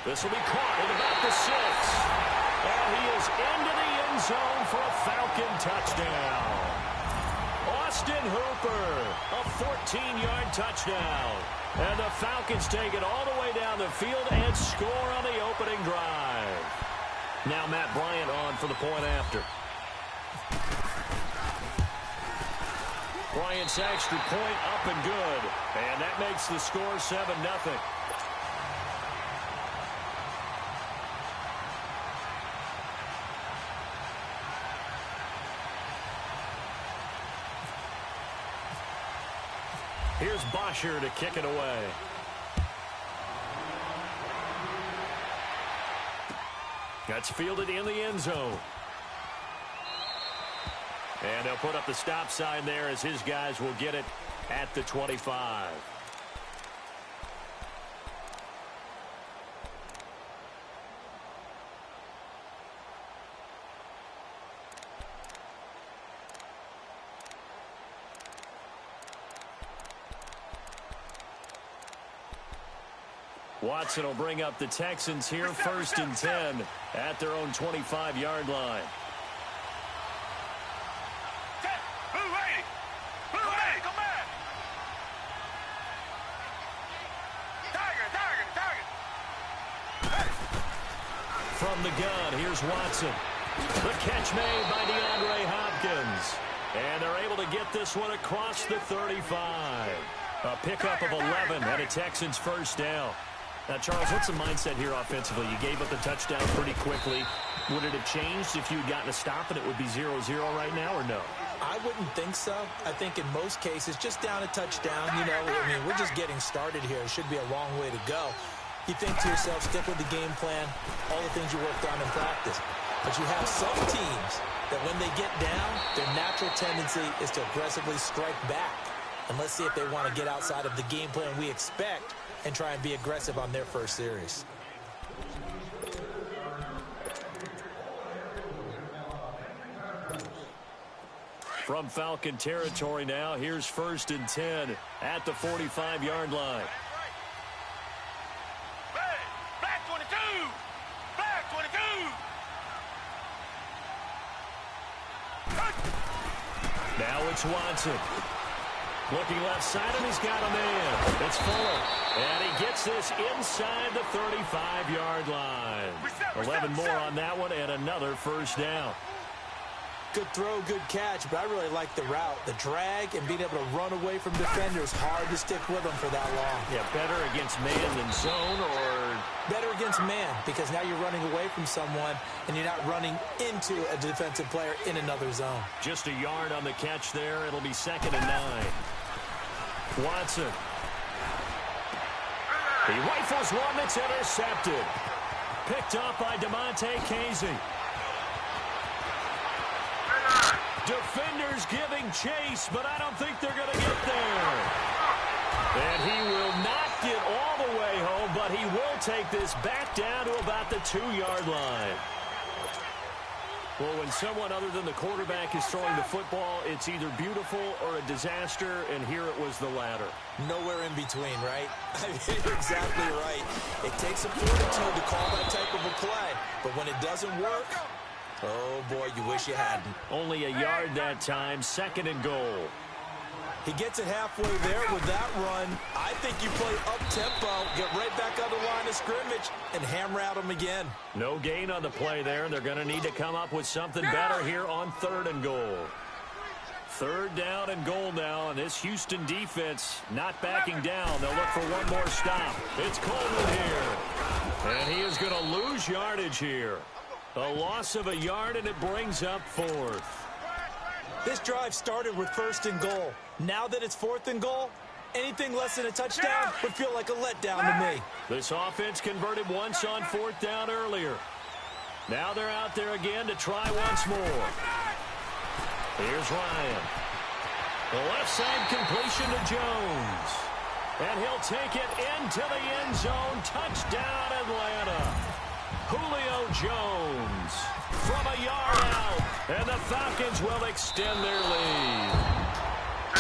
This will be caught at about the 6. And he is into the end zone for a Falcon touchdown. Austin Hooper, a 14-yard touchdown. And the Falcons take it all the way down the field and score on the opening drive. Now Matt Bryant on for the point after. Bryant's extra point up and good. And that makes the score 7-0. Here's Bosher to kick it away. That's fielded in the end zone. And they'll put up the stop sign there as his guys will get it at the 25. Watson will bring up the Texans here, 1st and 10 at their own 25-yard line. From the gun, here's Watson. The catch made by DeAndre Hopkins. And they're able to get this one across the 35. A pickup of 11 and a Texans first down. Now, Charles, what's the mindset here offensively? You gave up the touchdown pretty quickly. Would it have changed if you had gotten a stop and it would be 0-0 right now, or no? I wouldn't think so. I think in most cases, just down a touchdown, you know, I mean, we're just getting started here. It should be a long way to go. You think to yourself, stick with the game plan, all the things you worked on in practice. But you have some teams that when they get down, their natural tendency is to aggressively strike back. And let's see if they want to get outside of the game plan we expect and try and be aggressive on their first series. From Falcon territory now, here's 1st and 10 at the 45-yard line. Black 22! Black 22! Now it's Watson. Looking left side, and he's got a man. It's Fuller. And he gets this inside the 35-yard line. 11 more on that one, and another first down. Good throw, good catch, but I really like the route. The drag and being able to run away from defenders, hard to stick with them for that long. Yeah, better against man than zone, or? Better against man, because now you're running away from someone, and you're not running into a defensive player in another zone. Just a yard on the catch there. It'll be 2nd and 9. Watson. He rifles one that's intercepted. Picked up by DeMonte Casey. Defenders giving chase, but I don't think they're going to get there. And he will not get all the way home, but he will take this back down to about the 2-yard line. Well, when someone other than the quarterback is throwing the football, it's either beautiful or a disaster, and here it was the latter. Nowhere in between, right? I mean, you're exactly right. It takes some fortitude to call that type of a play, but when it doesn't work, oh, boy, you wish you hadn't. Only a yard that time, 2nd and goal. He gets it halfway there with that run. I think you play up-tempo, get right back on the line of scrimmage, and hammer at him again. No gain on the play there. They're going to need to come up with something better here on 3rd and goal. 3rd down and goal now, and this Houston defense not backing down. They'll look for one more stop. It's Coleman here, and he is going to lose yardage here. A loss of a yard, and it brings up 4th. This drive started with 1st and goal. Now that it's 4th and goal, anything less than a touchdown would feel like a letdown to me. This offense converted once on 4th down earlier. Now they're out there again to try once more. Here's Ryan. The left side completion to Jones. And he'll take it into the end zone. Touchdown, Atlanta. Julio Jones from a yard out, and the Falcons will extend their lead.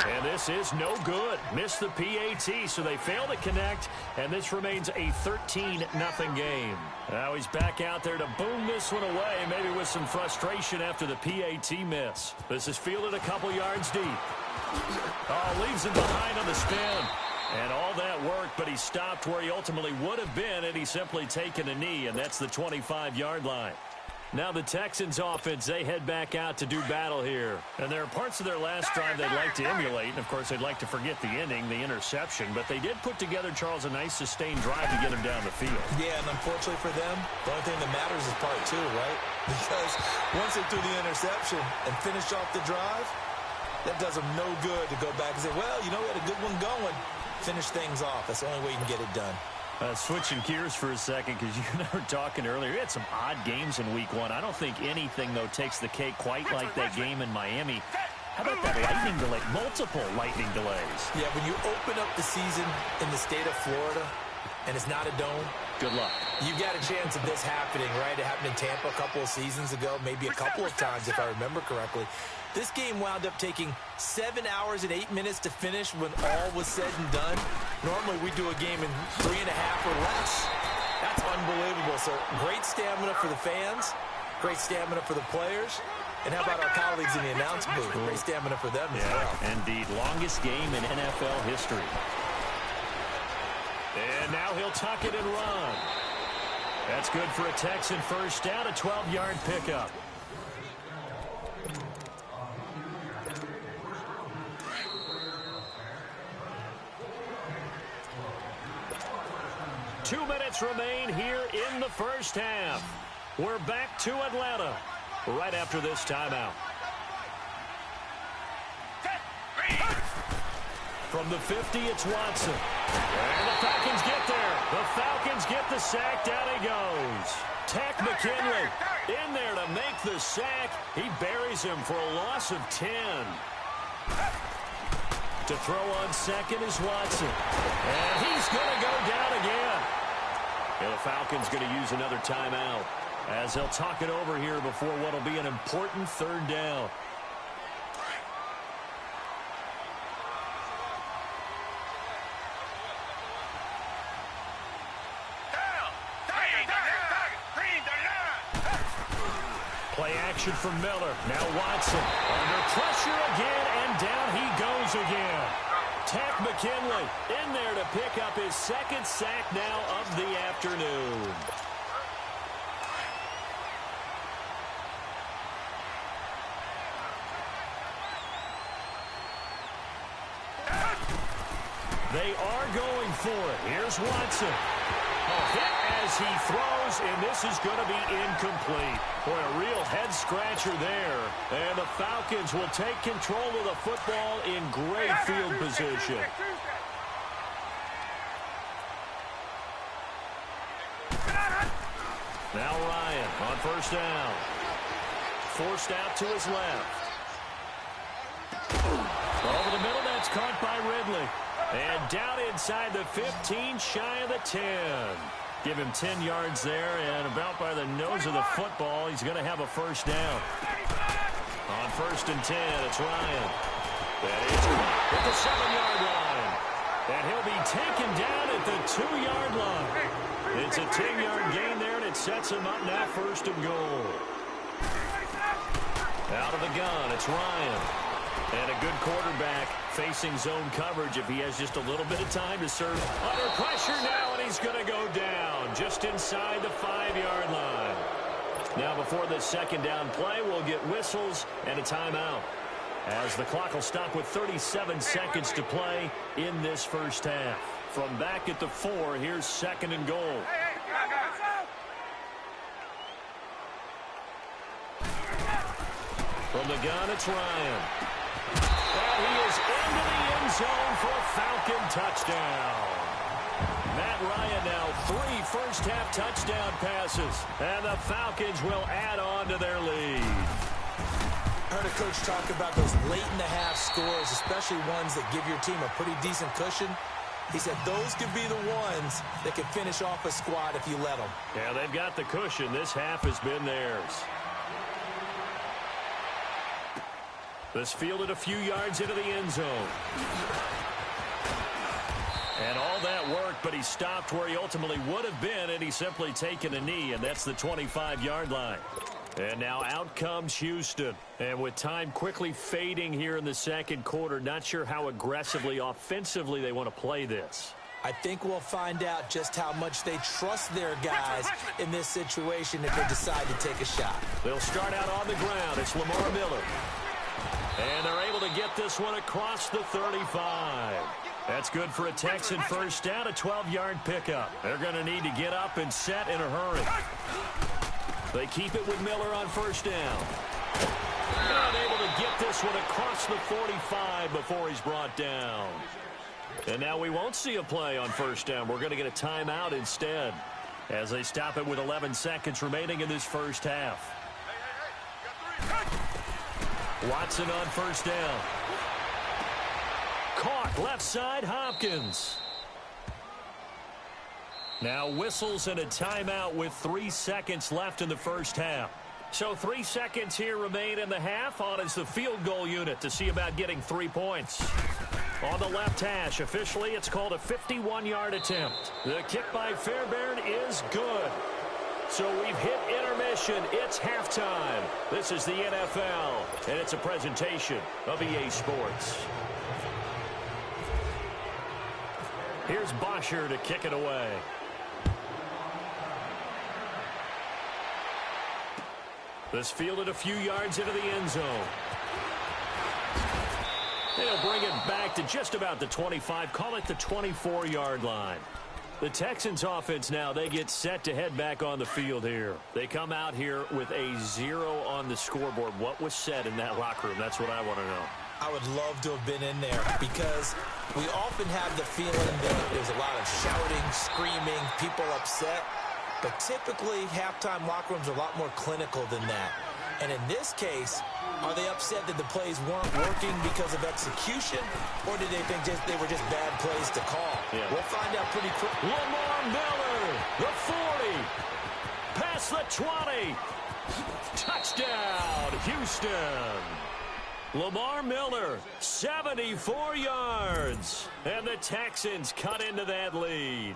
And this is no good. Missed the PAT, so they fail to connect, and this remains a 13-0 game. Now he's back out there to boom this one away, maybe with some frustration after the PAT miss. This is fielded a couple yards deep. Oh, leaves him behind on the spin. And all that work, but he stopped where he ultimately would have been, and he's simply taken a knee, and that's the 25-yard line. Now the Texans offense, they head back out to do battle here. And there are parts of their last drive they'd like to emulate. And, of course, they'd like to forget the ending, the interception. But they did put together, Charles, a nice sustained drive to get him down the field. Yeah, and unfortunately for them, the only thing that matters is part two, right? Because once they threw the interception and finished off the drive, that does them no good to go back and say, well, you know, we had a good one going. Finish things off. That's the only way you can get it done. Switching gears for a second, because you and I were talking earlier. We had some odd games in week one. I don't think anything, though, takes the cake quite like that game in Miami. How about that lightning delay? Multiple lightning delays. Yeah, when you open up the season in the state of Florida and it's not a dome, good luck. You got a chance of this happening, right? It happened in Tampa a couple of seasons ago, maybe a couple of times if I remember correctly. This game wound up taking 7 hours and 8 minutes to finish when all was said and done. Normally, we do a game in 3.5 or less. That's unbelievable. So, great stamina for the fans, great stamina for the players. And how about our colleagues in the announce booth? Great stamina for them as well. Indeed. Longest game in NFL history. And now he'll tuck it and run. That's good for a Texan first down, a 12-yard pickup. Two minutes remain here in the first half. We're back to Atlanta right after this timeout. From the 50, it's Watson. And the Falcons get there. The Falcons get the sack. Down he goes. Tack McKinley in there to make the sack. He buries him for a loss of 10. To throw on second is Watson. And he's going to go down again. And the Falcons going to use another timeout as they'll talk it over here before what will be an important third down. Play action from Miller. Now Watson under pressure again, and down he goes again. Tack McKinley in there to pick up his second sack now of the afternoon. They are going for it. Here's Watson. A hit as he throws, and this is going to be incomplete. Boy, a real head-scratcher there. And the Falcons will take control of the football in great field position. Now Ryan on first down. Forced out to his left. Over the middle, that's caught by Ridley. And down inside the 15, shy of the 10. Give him 10 yards there, and about by the nose of the football, he's going to have a first down. On first and 10, it's Ryan. And he's caught at the 7-yard line. And he'll be taken down at the 2-yard line. It's a 10-yard gain there, and it sets him up now first and goal. Out of the gun, it's Ryan. And a good quarterback facing zone coverage if he has just a little bit of time to serve. Under pressure now, and he's going to go down just inside the 5-yard line. Now before this second down play, we'll get whistles and a timeout, as the clock will stop with 37 seconds to play in this first half. From back at the 4, here's second and goal. From the gun, it's Ryan. And he is into the end zone for a Falcon touchdown. Matt Ryan now 3 first-half touchdown passes. And the Falcons will add on to their lead. I heard a coach talk about those late-in-the-half scores, especially ones that give your team a pretty decent cushion. He said those could be the ones that can finish off a squad if you let them. Yeah, they've got the cushion. This half has been theirs. This fielded a few yards into the end zone. And all that worked, but he stopped where he ultimately would have been, and he's simply taken a knee, and that's the 25-yard line. And now out comes Houston. And with time quickly fading here in the second quarter, not sure how aggressively, offensively they want to play this. I think we'll find out just how much they trust their guys in this situation if they decide to take a shot. They'll start out on the ground. It's Lamar Miller. And they're able to get this one across the 35. That's good for a Texan first down, a 12-yard pickup. They're going to need to get up and set in a hurry. They keep it with Miller on first down. And able to get this one across the 45 before he's brought down. And now we won't see a play on first down. We're going to get a timeout instead as they stop it with 11 seconds remaining in this first half. Watson on first down. Caught left side, Hopkins. Now whistles and a timeout with 3 seconds left in the first half. So 3 seconds here remain in the half. On is the field goal unit to see about getting 3 points. On the left hash, officially it's called a 51-yard attempt. The kick by Fairbairn is good. So we've hit intermission. It's halftime. This is the NFL, and it's a presentation of EA Sports. Here's Bosher to kick it away. This fielded a few yards into the end zone. They'll bring it back to just about the 25. Call it the 24-yard line. The Texans offense now, they get set to head back on the field here. They come out here with a 0 on the scoreboard. What was said in that locker room? That's what I want to know. I would love to have been in there because we often have the feeling that there's a lot of shouting, screaming, people upset. But typically, halftime locker rooms are a lot more clinical than that. And in this case, are they upset that the plays weren't working because of execution, or did they think they were just bad plays to call? Yeah. We'll find out pretty quick. Lamar Miller, the 40, past the 20, touchdown, Houston. Lamar Miller, 74 yards, and the Texans cut into that lead.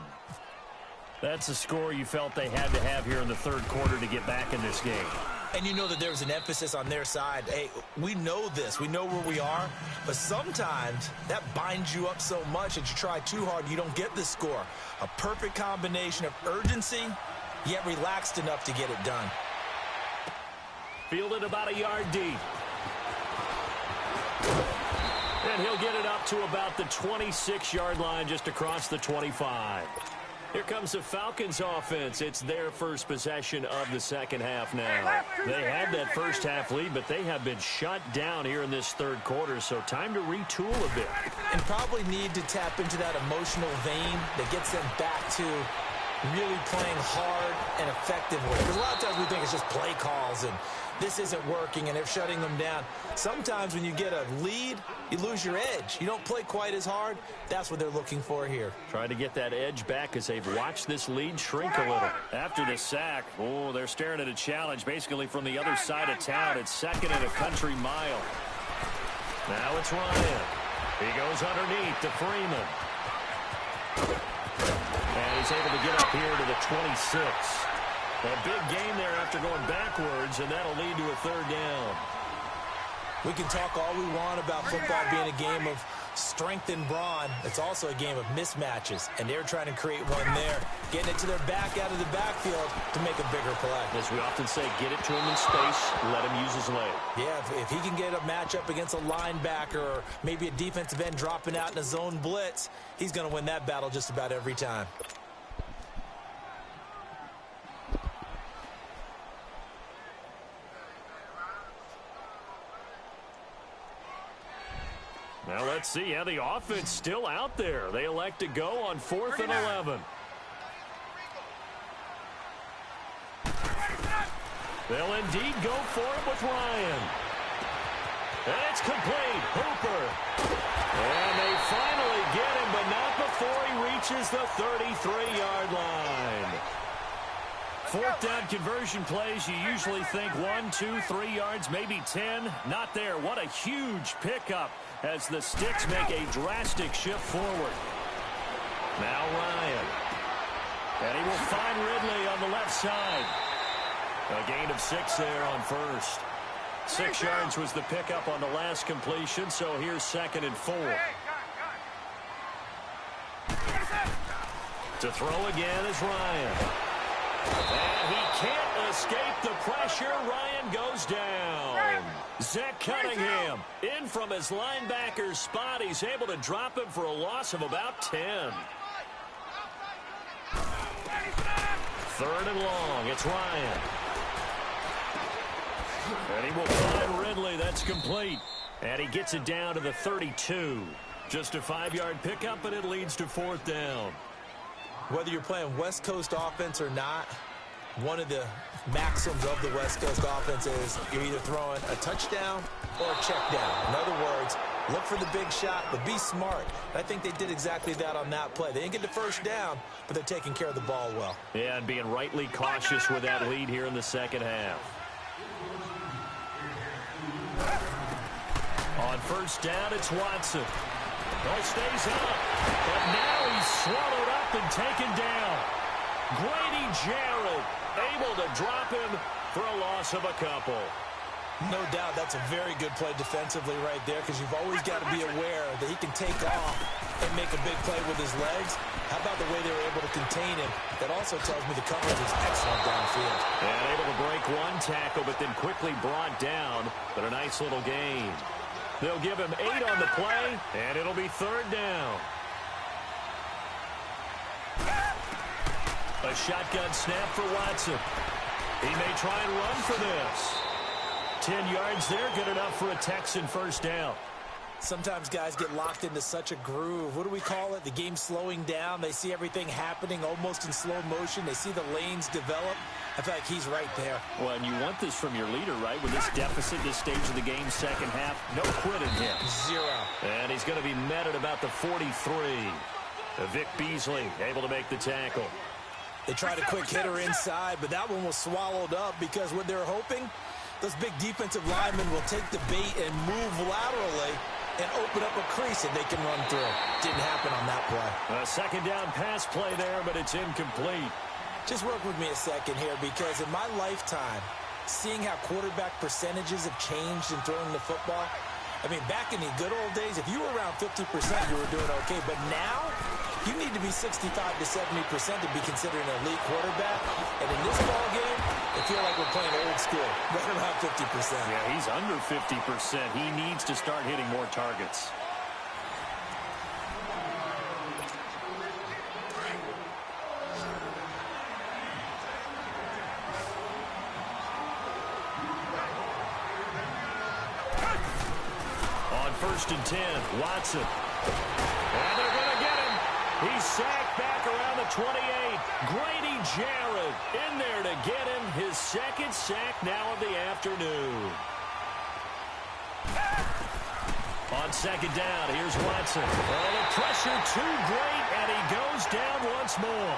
That's a score you felt they had to have here in the third quarter to get back in this game. And you know that there's an emphasis on their side. Hey, we know this. We know where we are. But sometimes that binds you up so much that you try too hard, you don't get the score. A perfect combination of urgency, yet relaxed enough to get it done. Fielded about a yard deep. And he'll get it up to about the 26-yard line just across the 25. Here comes the Falcons offense. It's their first possession of the second half now. They had that first half lead, but they have been shut down here in this third quarter, so time to retool a bit. And probably need to tap into that emotional vein that gets them back to really playing hard and effectively. Because a lot of times we think it's just play calls and this isn't working and they're shutting them down. Sometimes when you get a lead, you lose your edge. You don't play quite as hard. That's what they're looking for here. Trying to get that edge back as they've watched this lead shrink a little. After the sack, oh, they're staring at a challenge basically from the other side of town. It's second and a country mile. Now it's Ryan. He goes underneath to Freeman. And he's able to get up here to the 26. A big gain there after going backwards, and that'll lead to a third down. We can talk all we want about football being a game of strength and brawn. It's also a game of mismatches, and they're trying to create one there, getting it to their back out of the backfield to make a bigger play. As we often say, get it to him in space, let him use his leg. Yeah, if he can get a matchup against a linebacker or maybe a defensive end dropping out in a zone blitz, he's going to win that battle just about every time. Now let's see how the offense still out there. They elect to go on 4th and 11. They'll indeed go for it with Ryan. And it's complete. Hooper. And they finally get him, but not before he reaches the 33-yard line. Fourth down conversion plays, you usually think 1, 2, 3 yards, maybe 10. Not there. What a huge pickup as the Sticks make a drastic shift forward. Now Ryan. And he will find Ridley on the left side. A gain of 6 there on first. 6 yards was the pickup on the last completion, so here's 2nd and 4. To throw again is Ryan. And he can't escape the pressure. Ryan goes down. Zach Cunningham in from his linebacker spot. He's able to drop him for a loss of about 10. 3rd and long. It's Ryan. And he will find Ridley. That's complete. And he gets it down to the 32. Just a 5-yard pickup, and it leads to 4th down. Whether you're playing West Coast offense or not, one of the maxims of the West Coast offense is you're either throwing a touchdown or a check down. In other words, look for the big shot, but be smart. I think they did exactly that on that play. They didn't get the first down, but they're taking care of the ball well. Yeah, and being rightly cautious with that lead here in the second half. On first down, it's Watson. Ball stays up, but now he's swallowed up and taken down. Grady Jarrett able to drop him for a loss of a couple. No doubt that's a very good play defensively right there, because you've always got to be aware that he can take off and make a big play with his legs. How about the way they were able to contain him? That also tells me the coverage is excellent downfield. And able to break one tackle, but then quickly brought down. But a nice little gain. They'll give him 8 on the play, and it'll be 3rd down. A shotgun snap for Watson. He may try and run for this. 10 yards there, good enough for a Texan first down. Sometimes guys get locked into such a groove. What do we call it? The game's slowing down. They see everything happening almost in slow motion. They see the lanes develop. I feel like he's right there. Well, and you want this from your leader, right? With this deficit, this stage of the game, second half, no quitting him. 0. And he's going to be met at about the 43. Vic Beasley able to make the tackle. They tried a quick hitter inside, but that one was swallowed up because what they're hoping, those big defensive linemen will take the bait and move laterally and open up a crease that they can run through. Didn't happen on that play. A second down pass play there, but it's incomplete. Just work with me a second here, because in my lifetime, seeing how quarterback percentages have changed in throwing the football, I mean, back in the good old days, if you were around 50%, you were doing okay. But now, you need to be 65 to 70% to be considered an elite quarterback. And in this ball game, I feel like we're playing old school, right around 50%. Yeah, he's under 50%. He needs to start hitting more targets. On 1st and 10, Watson. And they're going to get him. He's sacked back around the 28. Grady Jarrett in there to get him. His 2nd sack now of the afternoon. On 2nd down, here's Watson. Oh, the pressure too great, and he goes down once more.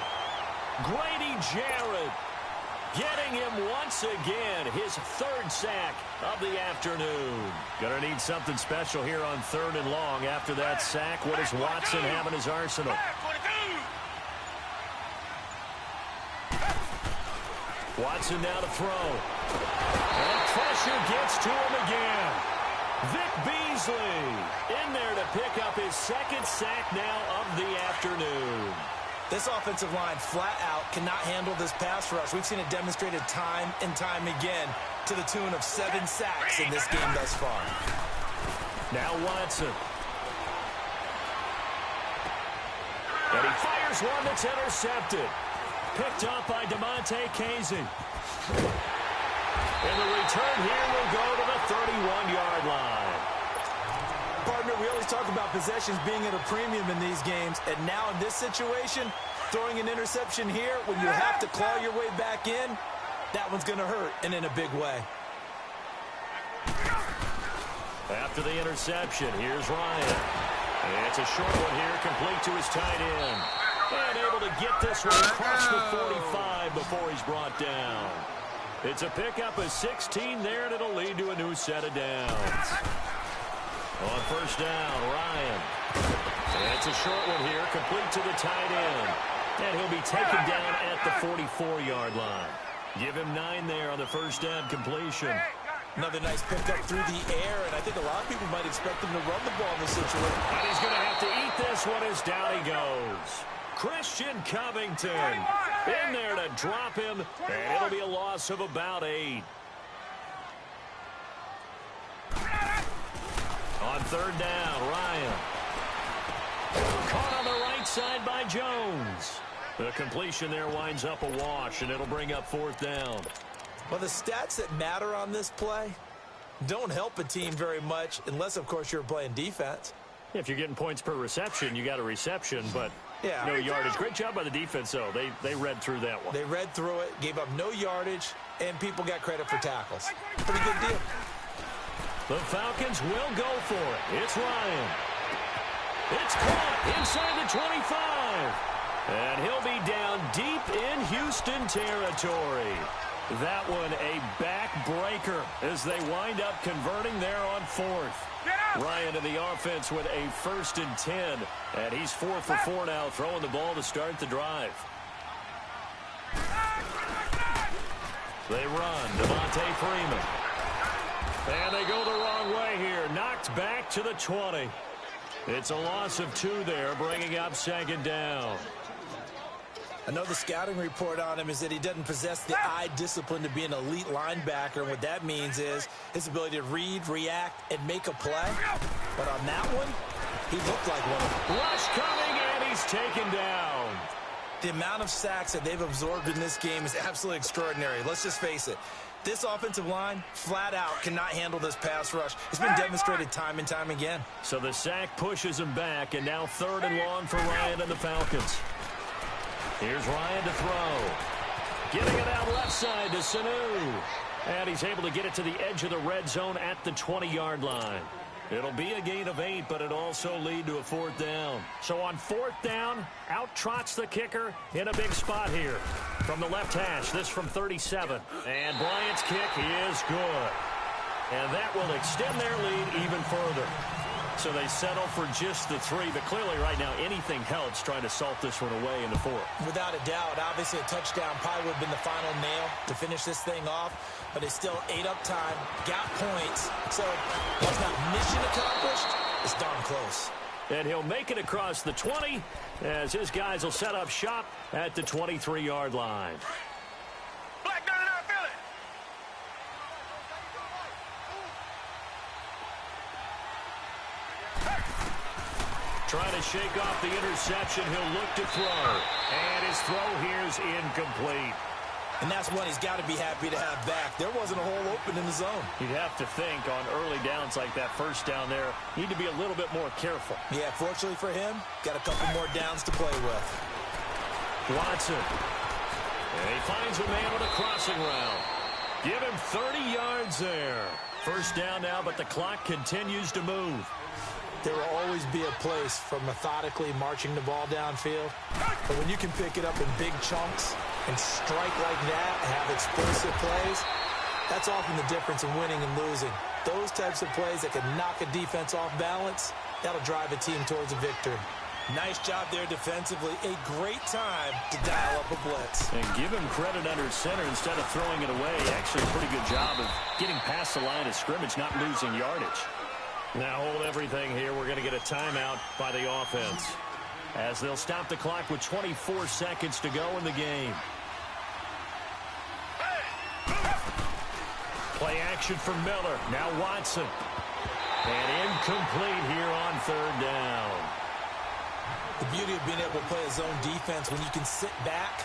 Grady Jarrett getting him once again, his 3rd sack of the afternoon. Gonna need something special here on 3rd and long after that sack. What does Watson have in his arsenal? Watson now to throw. And pressure gets to him again. Vic Beasley in there to pick up his 2nd sack now of the afternoon. This offensive line flat out cannot handle this pass rush. We've seen it demonstrated time and time again to the tune of 7 sacks in this game thus far. Now Watson. And he fires one that's intercepted. Picked up by DeMonte Casey. And the return here will go to the 31-yard line. Partner, we always talk about possessions being at a premium in these games, and now in this situation, throwing an interception here when you have to claw your way back in, that one's going to hurt, and in a big way. After the interception, here's Ryan. And it's a short one here, complete to his tight end. And able to get this one across the 45 before he's brought down. It's a pickup of 16 there, and it'll lead to a new set of downs. On first down, Ryan. And it's a short one here, complete to the tight end. And he'll be taken down at the 44-yard line. Give him 9 there on the first down completion. Another nice pickup through the air, and I think a lot of people might expect him to run the ball in this situation. But he's going to have to eat this one as down he goes. Christian Covington in there to drop him, and it'll be a loss of about 8. On third down, Ryan. Caught on the right side by Jones. The completion there winds up a wash, and it'll bring up fourth down. Well, the stats that matter on this play don't help a team very much unless, of course, you're playing defense. If you're getting points per reception, you got a reception, but no yardage. Great job by the defense, though. They read through that one. They read through it, gave up no yardage, and people got credit for tackles. Pretty good deal. The Falcons will go for it. It's Ryan. It's caught inside the 25. And he'll be down deep in Houston territory. That one a backbreaker as they wind up converting there on fourth. Ryan in the offense with a 1st and 10. And he's 4 for 4 now, throwing the ball to start the drive. They run. Devontae Freeman. And they go the wrong way here. Knocked back to the 20. It's a loss of 2 there, bringing up 2nd down. I know the scouting report on him is that he doesn't possess the eye discipline to be an elite linebacker. And what that means is his ability to read, react, and make a play. But on that one, he looked like one of them. Rush coming, and he's taken down. The amount of sacks that they've absorbed in this game is absolutely extraordinary. Let's just face it. This offensive line, flat out, cannot handle this pass rush. It's been demonstrated time and time again. So the sack pushes him back, and now 3rd and long for Ryan and the Falcons. Here's Ryan to throw. Getting it out left side to Sanu. And he's able to get it to the edge of the red zone at the 20-yard line. It'll be a gain of 8, but it also lead to a 4th down. So on 4th down, out trots the kicker in a big spot here. From the left hash, this from 37. And Bryant's kick is good. And that will extend their lead even further. So they settle for just the 3, but clearly right now anything helps trying to salt this one away in the 4th. Without a doubt, obviously a touchdown probably would have been the final nail to finish this thing off, but they still ate up time, got points, so while it's not mission accomplished, it's darn close. And he'll make it across the 20 as his guys will set up shop at the 23-yard line. Black 99 Philly. Trying to shake off the interception. He'll look to throw. And his throw here is incomplete. And that's one he's got to be happy to have back. There wasn't a hole open in the zone. You'd have to think on early downs like that first down there, need to be a little bit more careful. Yeah, fortunately for him, got a couple more downs to play with. Watson. And he finds a man with a crossing route. Give him 30 yards there. First down now, but the clock continues to move. There will always be a place for methodically marching the ball downfield. But when you can pick it up in big chunks and strike like that and have explosive plays, that's often the difference in winning and losing. Those types of plays that can knock a defense off balance, that'll drive a team towards a victory. Nice job there defensively. A great time to dial up a blitz. And give him credit under center instead of throwing it away. Actually a pretty good job of getting past the line of scrimmage, not losing yardage. Now hold everything here. We're going to get a timeout by the offense as they'll stop the clock with 24 seconds to go in the game. Play action for Miller. Now Watson. And incomplete here on 3rd down. The beauty of being able to play a zone defense when you can sit back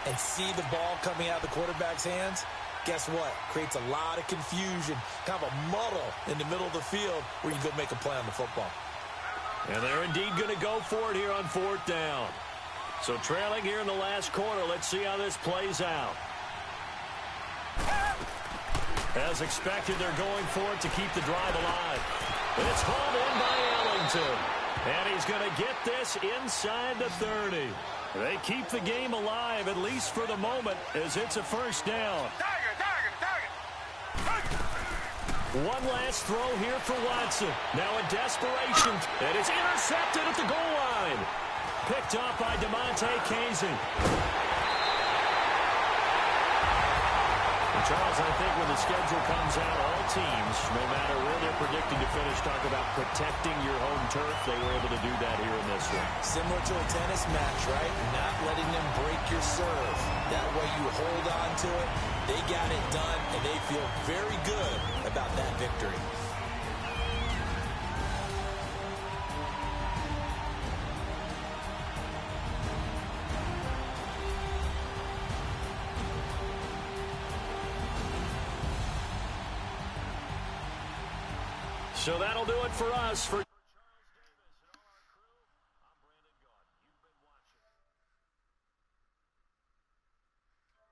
and see the ball coming out of the quarterback's hands, guess what? Creates a lot of confusion, kind of a muddle in the middle of the field where you can go make a play on the football. And they're indeed going to go for it here on 4th down. So trailing here in the last quarter, let's see how this plays out. As expected, they're going for it to keep the drive alive. And it's hauled in by Ellington. And he's going to get this inside the 30. They keep the game alive, at least for the moment, as it's a first down. One last throw here for Watson. Now in desperation. And it's intercepted at the goal line. Picked up by DeMonte Casey. Charles, I think when the schedule comes out, all teams, no matter where they're predicting to finish, talk about protecting your home turf. They were able to do that here in this one. Similar to a tennis match, right? Not letting them break your serve. That way you hold on to it. They got it done, and they feel very good about that victory. So that'll do it for us.